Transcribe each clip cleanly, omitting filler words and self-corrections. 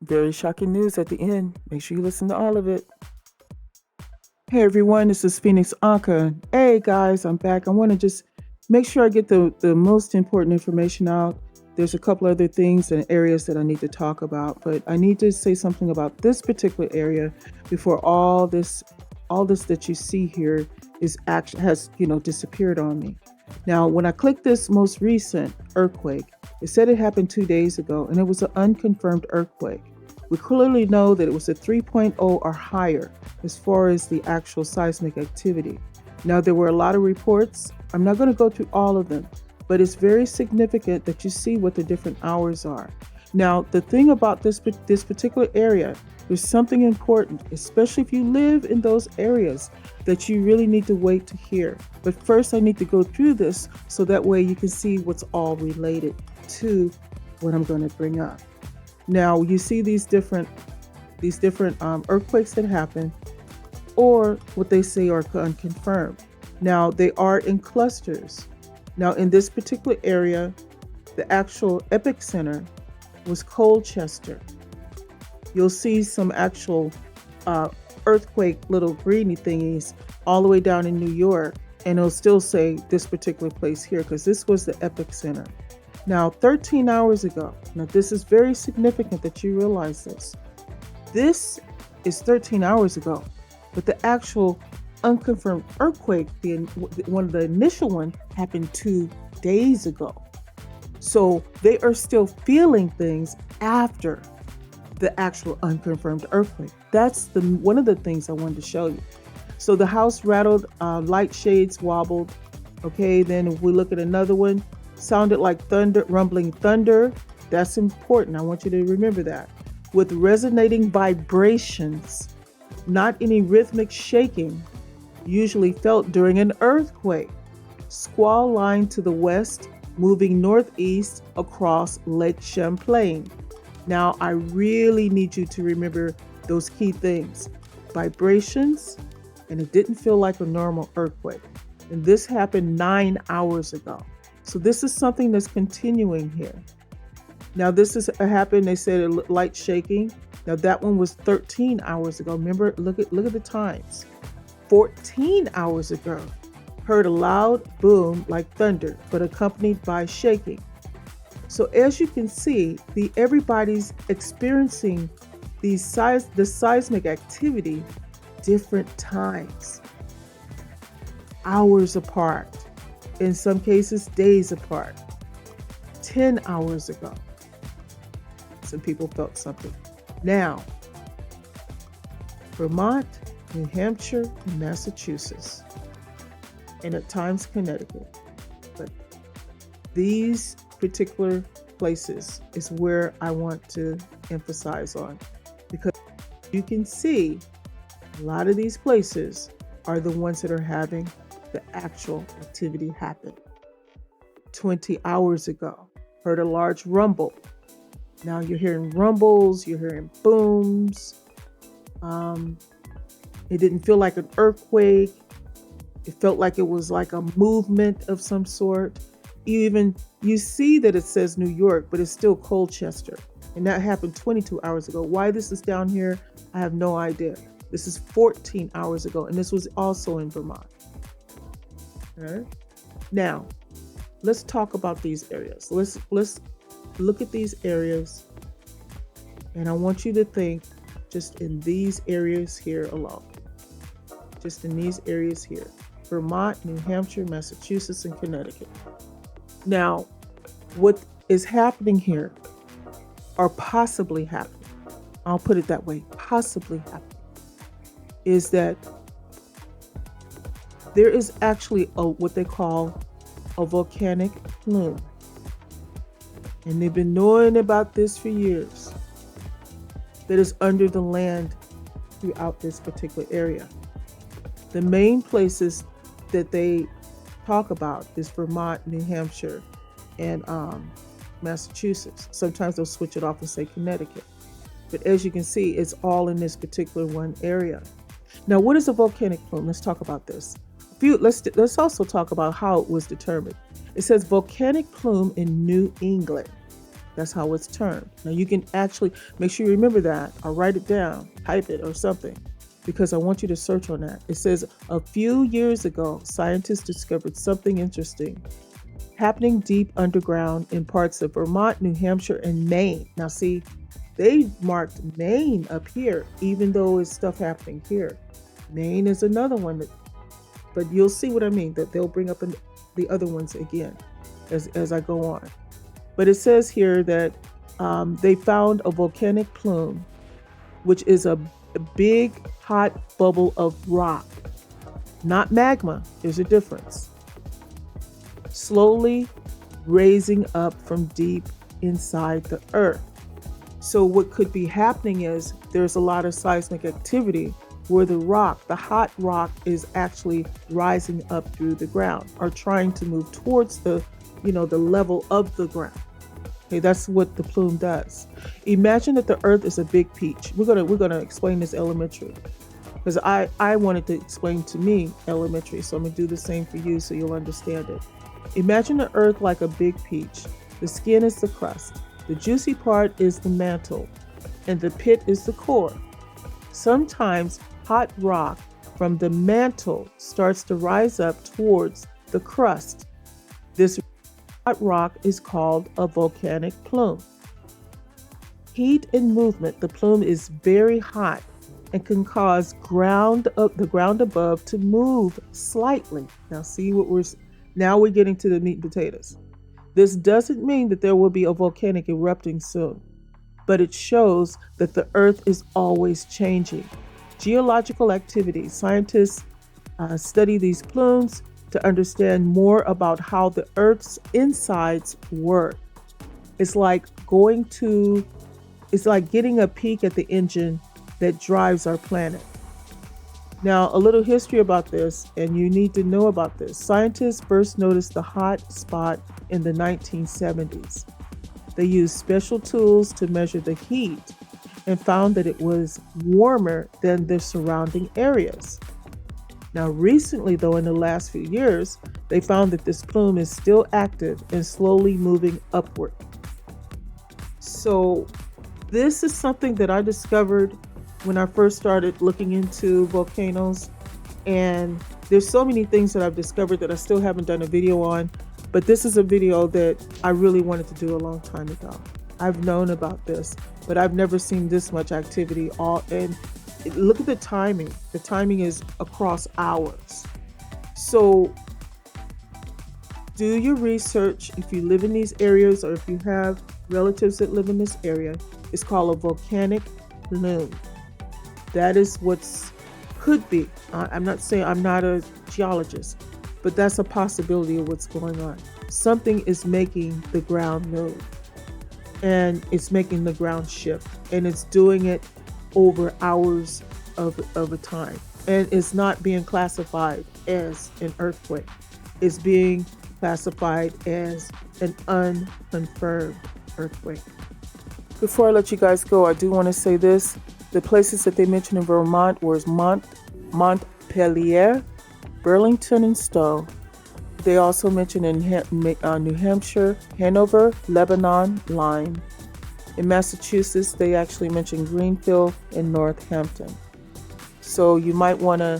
Very shocking news at the end. Make sure you listen to all of it. Hey everyone, this is Phoenix Ankaa. Hey guys, I'm back. I want to just make sure I get the most important information out. There's a couple other things and areas that I need to talk about, but I need to say something about this particular area before all this that you see here has disappeared on me. Now, when I clicked this most recent earthquake, it said it happened 2 days ago, and it was an unconfirmed earthquake. We clearly know that it was a 3.0 or higher as far as the actual seismic activity. Now, there were a lot of reports. I'm not going to go through all of them, but it's very significant that you see what the different hours are. Now, the thing about this particular area, there's something important, especially if you live in those areas, that you really need to wait to hear. But first, I need to go through this so that way you can see what's all related to what I'm going to bring up. Now, you see these different earthquakes that happen, or what they say are unconfirmed. Now, they are in clusters. Now, in this particular area, the actual epicenter was Colchester. You'll see some actual earthquake little greeny thingies all the way down in New York, and it'll still say this particular place here because this was the epicenter. Now, 13 hours ago, now this is very significant that you realize this. This is 13 hours ago, but the actual unconfirmed earthquake, one of the initial one, happened 2 days ago. So they are still feeling things after the actual unconfirmed earthquake. That's one of the things I wanted to show you. So the house rattled, light shades wobbled. Okay, then if we look at another one, sounded like thunder, rumbling thunder. That's important. I want you to remember that. With resonating vibrations, not any rhythmic shaking, usually felt during an earthquake. Squall line to the west, moving northeast across Lake Champlain. Now, I really need you to remember those key things. Vibrations, and it didn't feel like a normal earthquake. And this happened 9 hours ago. So this is something that's continuing here. Now, this is happened, they said light shaking. Now, that one was 13 hours ago. Remember, look at the times. 14 hours ago, heard a loud boom like thunder, but accompanied by shaking. So as you can see, everybody's experiencing the seismic activity different times, hours apart, in some cases days apart. 10 hours ago, some people felt something. Now, Vermont, New Hampshire, and Massachusetts, and at times Connecticut. But these particular places is where I want to emphasize on, because you can see a lot of these places are the ones that are having the actual activity happen. 20 hours ago, heard a large rumble. Now you're hearing rumbles, you're hearing booms. It didn't feel like an earthquake. It felt like it was like a movement of some sort. You see that it says New York, but it's still Colchester. And that happened 22 hours ago. Why this is down here, I have no idea. This is 14 hours ago, and this was also in Vermont. All right. Now, let's talk about these areas. Let's look at these areas, and I want you to think just in these areas here alone. Just in these areas here. Vermont, New Hampshire, Massachusetts, and Connecticut. Now, what is happening here, or possibly happening, I'll put it that way, possibly happening, is that there is actually what they call a volcanic plume. And they've been knowing about this for years, that is under the land throughout this particular area. The main places that they talk about is Vermont, New Hampshire, and Massachusetts. Sometimes they'll switch it off and say Connecticut. But as you can see, it's all in this particular one area. Now, what is a volcanic plume? Let's talk about this. Let's also talk about how it was determined. It says volcanic plume in New England. That's how it's termed. Now you can actually make sure you remember that, or write it down, type it or something, because I want you to search on that. It says a few years ago, scientists discovered something interesting happening deep underground in parts of Vermont, New Hampshire, and Maine. Now see, they marked Maine up here, even though it's stuff happening here. Maine is another one but you'll see what I mean, that they'll bring up the other ones again as I go on. But it says here that they found a volcanic plume, which is a big hot bubble of rock, not magma. There's a difference. Slowly raising up from deep inside the earth. So what could be happening is there's a lot of seismic activity where the hot rock is actually rising up through the ground, or trying to move towards the level of the ground. Okay, that's what the plume does. Imagine that the earth is a big peach. We're gonna explain this elementary, because I wanted to explain to me elementary, so I'm gonna do the same for you so you'll understand it. Imagine the earth like a big peach. The skin is the crust. The juicy part is the mantle, and the pit is the core. Sometimes hot rock from the mantle starts to rise up towards the crust. This hot rock is called a volcanic plume. Heat and movement, the plume is very hot and can cause the ground above to move slightly. Now we're getting to the meat and potatoes. This doesn't mean that there will be a volcanic erupting soon, but it shows that the earth is always changing. Geological activity. Scientists study these plumes to understand more about how the earth's insides work. It's like getting a peek at the engine that drives our planet. Now, a little history about this, and you need to know about this. Scientists first noticed the hot spot in the 1970s. They used special tools to measure the heat and found that it was warmer than the surrounding areas. Now, recently, though, in the last few years, they found that this plume is still active and slowly moving upward. So, this is something that I discovered when I first started looking into volcanoes. And there's so many things that I've discovered that I still haven't done a video on, but this is a video that I really wanted to do a long time ago. I've known about this, but I've never seen this much activity and look at the timing. The timing is across hours. So do your research. If you live in these areas, or if you have relatives that live in this area, it's called a volcanic plume. That is could be. I'm not saying, I'm not a geologist, but that's a possibility of what's going on. Something is making the ground move, and it's making the ground shift, and it's doing it over hours of a time. And it's not being classified as an earthquake. It's being classified as an unconfirmed earthquake. Before I let you guys go, I do want to say this. The places that they mentioned in Vermont was Montpelier, Burlington, and Stowe. They also mentioned in New Hampshire, Hanover, Lebanon, Lyme. In Massachusetts, they actually mentioned Greenfield and Northampton. So you might want to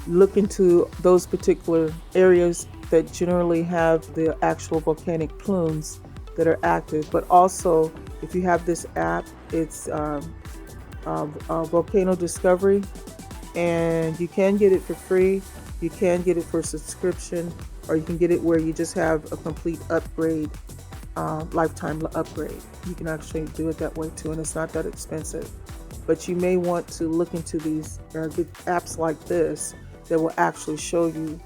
look into those particular areas that generally have the actual volcanic plumes that are active. But also, if you have this app, it's Volcano Discovery, and you can get it for free. You can get it for subscription, or you can get it where you just have a complete upgrade, lifetime upgrade. You can actually do it that way too, and it's not that expensive. But you may want to look into these apps like this that will actually show you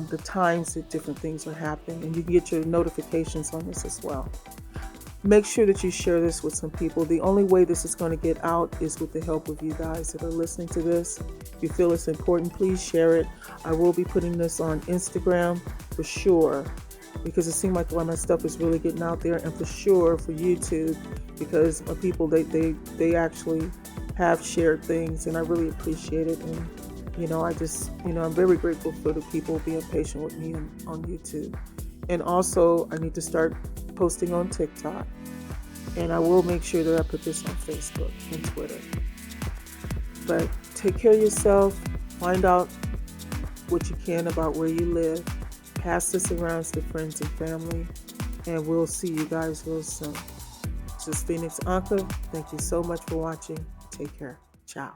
the times that different things are happening, and you can get your notifications on this as well. Make sure that you share this with some people. The only way this is going to get out is with the help of you guys that are listening to this. If you feel it's important, please share it. I will be putting this on Instagram for sure, because it seems like a lot of my stuff is really getting out there, and for sure for YouTube, because people, they actually have shared things, and I really appreciate it. And I'm very grateful for the people being patient with me on YouTube. And also, I need to start posting on TikTok. And I will make sure that I put this on Facebook and Twitter. But take care of yourself. Find out what you can about where you live. Pass this around to friends and family. And we'll see you guys real soon. This is Phoenix Ankaa. Thank you so much for watching. Take care. Ciao.